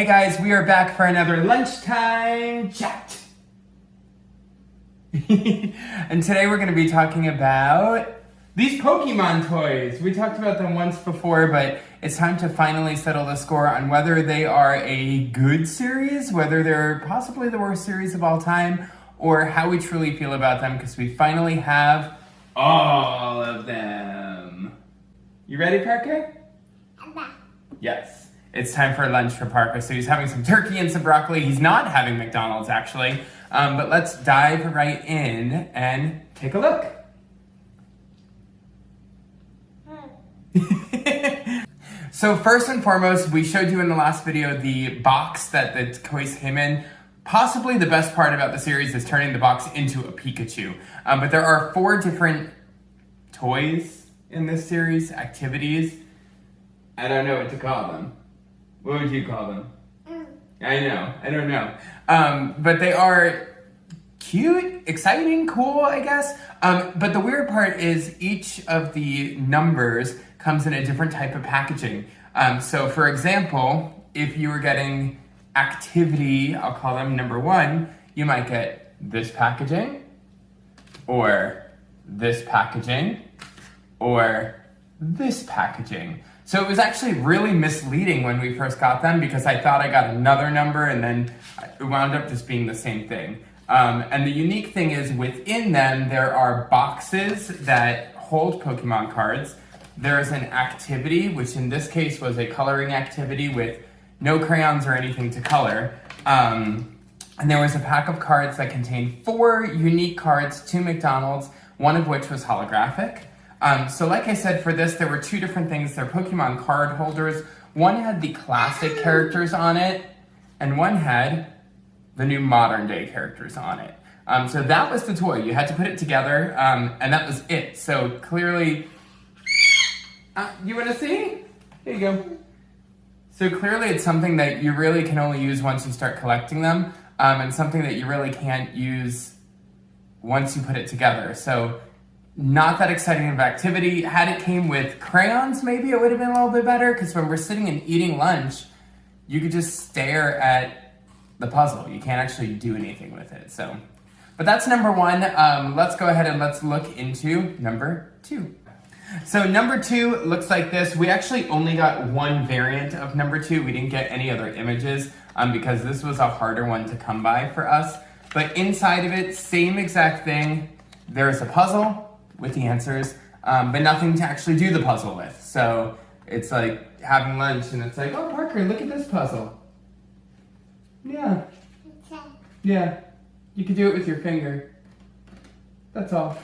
Hey guys, we are back for another lunchtime chat. And today we're going to be talking about these Pokemon toys. We talked about them once before, but it's time to finally settle the score on whether they are a good series, whether they're possibly the worst series of all time, or how we truly feel about them, because we finally have all of them. You ready, Parker? Yes. It's time for lunch for Parker. So he's having some turkey and some broccoli. He's not having McDonald's, actually. But let's dive right in and take a look. So first and foremost, we showed you in the last video the box that the toys came in. Possibly the best part about the series is turning the box into a Pikachu. But there are 4 different toys in this series, activities. I don't know what to call them. What would you call them? I don't know. But they are cute, exciting, cool, I guess. But the weird part is each of the numbers comes in a different type of packaging. So for example, if you were getting activity, I'll call them number 1, you might get this packaging, or this packaging, or this packaging. So it was actually really misleading when we first got them, because I thought I got another number and then it wound up just being the same thing. And the unique thing is within them, there are boxes that hold Pokemon cards. There's an activity, which in this case was a coloring activity with no crayons or anything to color. And there was a pack of cards that contained 4 unique cards to McDonald's, one of which was holographic. So like I said, for this, there were 2 different things. They're Pokemon card holders. One had the classic characters on it, and one had the new modern day characters on it. So that was the toy. You had to put it together, and that was it. So clearly, you want to see? Here you go. So clearly it's something that you really can only use once you start collecting them, and something that you really can't use once you put it together. So not that exciting of activity. Had it came with crayons, maybe it would have been a little bit better, because when we're sitting and eating lunch, you could just stare at the puzzle. You can't actually do anything with it. So, but that's number 1. Let's go ahead and let's look into number 2. So number 2 looks like this. We actually only got 1 variant of number 2. We didn't get any other images because this was a harder one to come by for us. But inside of it, same exact thing. There's a puzzle with the answers, but nothing to actually do the puzzle with. So it's like having lunch and it's like, oh, Parker, look at this puzzle. Yeah. Yeah. You could do it with your finger. That's all.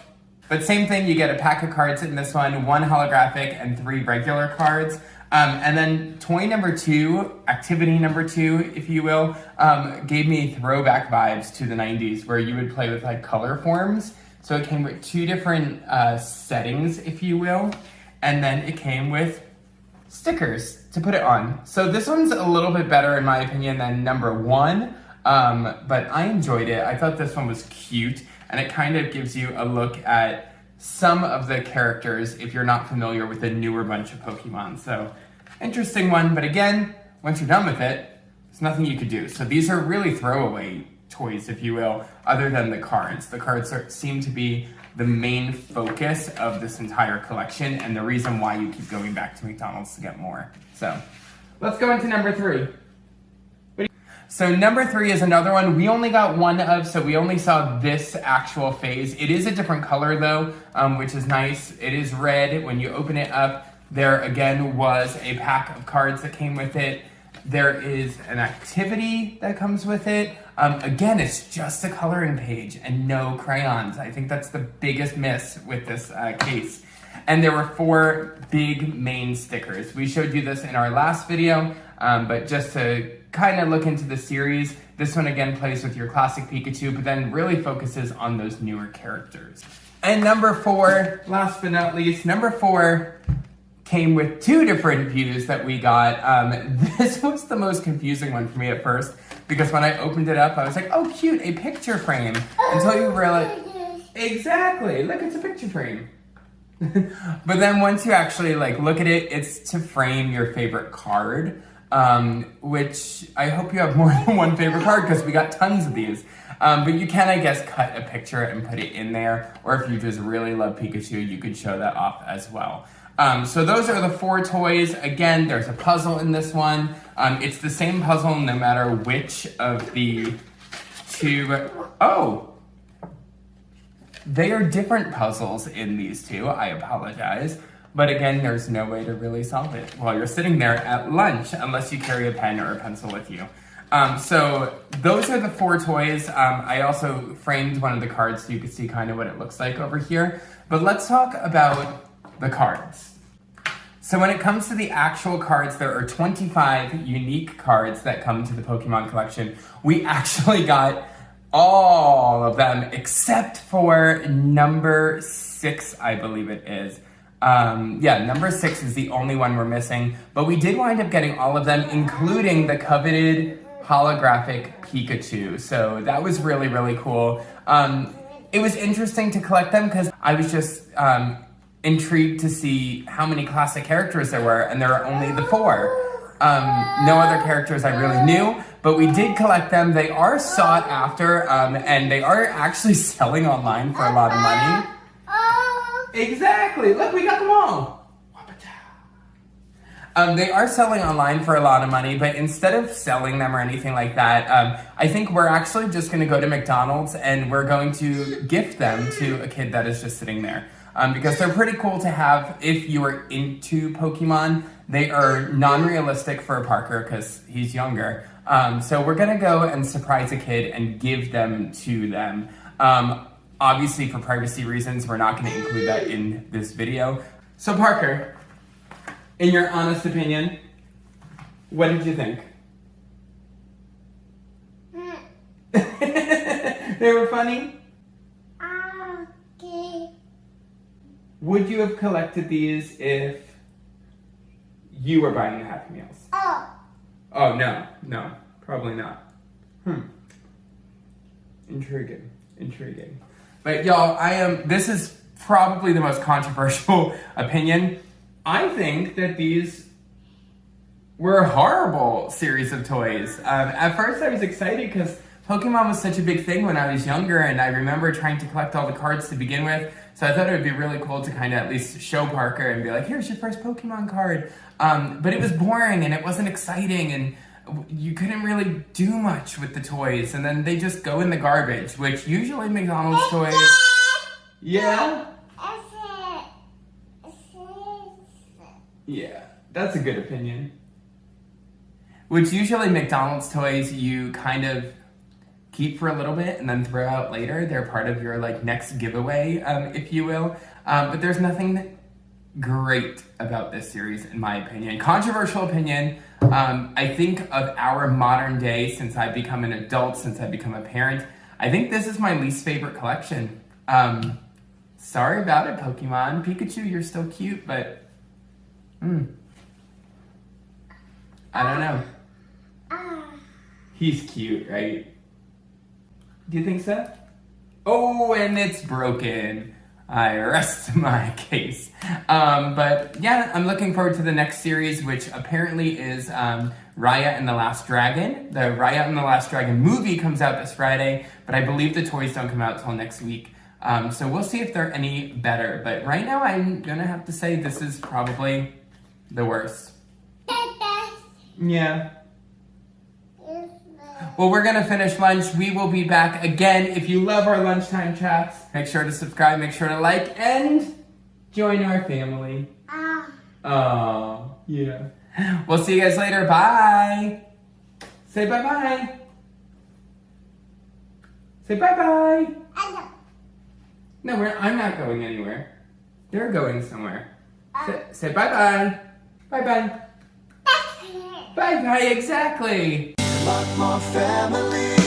But same thing, you get a pack of cards in this one, 1 holographic and 3 regular cards. And then toy number 2, activity number 2, if you will, gave me throwback vibes to the 90s, where you would play with like color forms. So it came with 2 different settings, if you will, and then it came with stickers to put it on. So this one's a little bit better, in my opinion, than number 1, but I enjoyed it. I thought this one was cute, and it kind of gives you a look at some of the characters if you're not familiar with the newer bunch of Pokemon. So interesting one, but again, once you're done with it, there's nothing you could do. So these are really throwaway toys, if you will, other than the cards. The cards seem to be the main focus of this entire collection and the reason why you keep going back to McDonald's to get more. So let's go into number 3. So number 3 is another one we only got 1 of, so we only saw this actual phase. It is a different color though, which is nice. It is red. When you open it up, there again was a pack of cards that came with it. There is an activity that comes with it. Again, it's just a coloring page and no crayons. I think that's the biggest miss with this case. And there were 4 big main stickers. We showed you this in our last video, but just to kind of look into the series, this one again plays with your classic Pikachu, but then really focuses on those newer characters. And number 4, last but not least, number 4 came with 2 different views that we got. This was the most confusing one for me at first, because when I opened it up, I was like, oh cute, a picture frame. Until you realize, exactly, look, it's a picture frame. But then once you actually like look at it, it's to frame your favorite card. which I hope you have more than one favorite card because we got tons of these. But you can, I guess, cut a picture and put it in there, or if you just really love Pikachu, you could show that off as well. So those are the 4 toys. Again, there's a puzzle in this one. It's the same puzzle no matter which of the 2... Oh! They are different puzzles in these 2. I apologize. But again, there's no way to really solve it while you're sitting there at lunch, unless you carry a pen or a pencil with you. So those are the 4 toys. I also framed one of the cards so you can see kind of what it looks like over here. But let's talk about the cards. So when it comes to the actual cards, there are 25 unique cards that come to the Pokemon collection. We actually got all of them except for number 6, I believe it is. Number 6 is the only one we're missing, but we did wind up getting all of them, including the coveted holographic Pikachu. So that was really, really cool. It was interesting to collect them because I was just intrigued to see how many classic characters there were, and there are only the 4. No other characters I really knew, but we did collect them. They are sought after, and they are actually selling online for a lot of money. Exactly. Look, we got them all. They are selling online for a lot of money, but instead of selling them or anything like that, I think we're actually just going to go to McDonald's and we're going to gift them to a kid that is just sitting there. Because they're pretty cool to have if you are into Pokemon. They are non-realistic for Parker because he's younger. So we're going to go and surprise a kid and give them to them. Obviously, for privacy reasons, we're not going to include that in this video. So Parker, in your honest opinion, what did you think? They were funny? Okay. Would you have collected these if you were buying the Happy Meals? Oh, no, probably not. Intriguing. But y'all, this is probably the most controversial opinion. I think that these were a horrible series of toys. At first I was excited because Pokemon was such a big thing when I was younger, and I remember trying to collect all the cards to begin with, so I thought it would be really cool to kind of at least show Parker and be like, here's your first Pokemon card. But it was boring and it wasn't exciting, and you couldn't really do much with the toys, and then they just go in the garbage, which usually McDonald's toys... Yeah? Yeah, that's a good opinion. Which usually McDonald's toys you kind of keep for a little bit and then throw out later. They're part of your next giveaway, if you will. But there's nothing great about this series, in my opinion. Controversial opinion. I think of our modern day, since I've become an adult, since I've become a parent, I think this is my least favorite collection. Sorry about it, Pokemon. Pikachu, you're still cute, but... I don't know. He's cute, right? Do you think so? Oh, and it's broken. I rest my case. But yeah, I'm looking forward to the next series, which apparently is Raya and the Last Dragon. The Raya and the Last Dragon movie comes out this Friday, but I believe the toys don't come out till next week. So we'll see if they're any better. But right now, I'm gonna have to say this is probably the worst. Yeah. Well, we're gonna finish lunch. We will be back again. If you love our lunchtime chats, make sure to subscribe, make sure to like, and join our family. Oh, yeah. We'll see you guys later. Bye. Say bye-bye. Say bye-bye. No, I'm not going anywhere. You're going somewhere. Say bye-bye. Bye-bye. Bye-bye, exactly. Lot more family.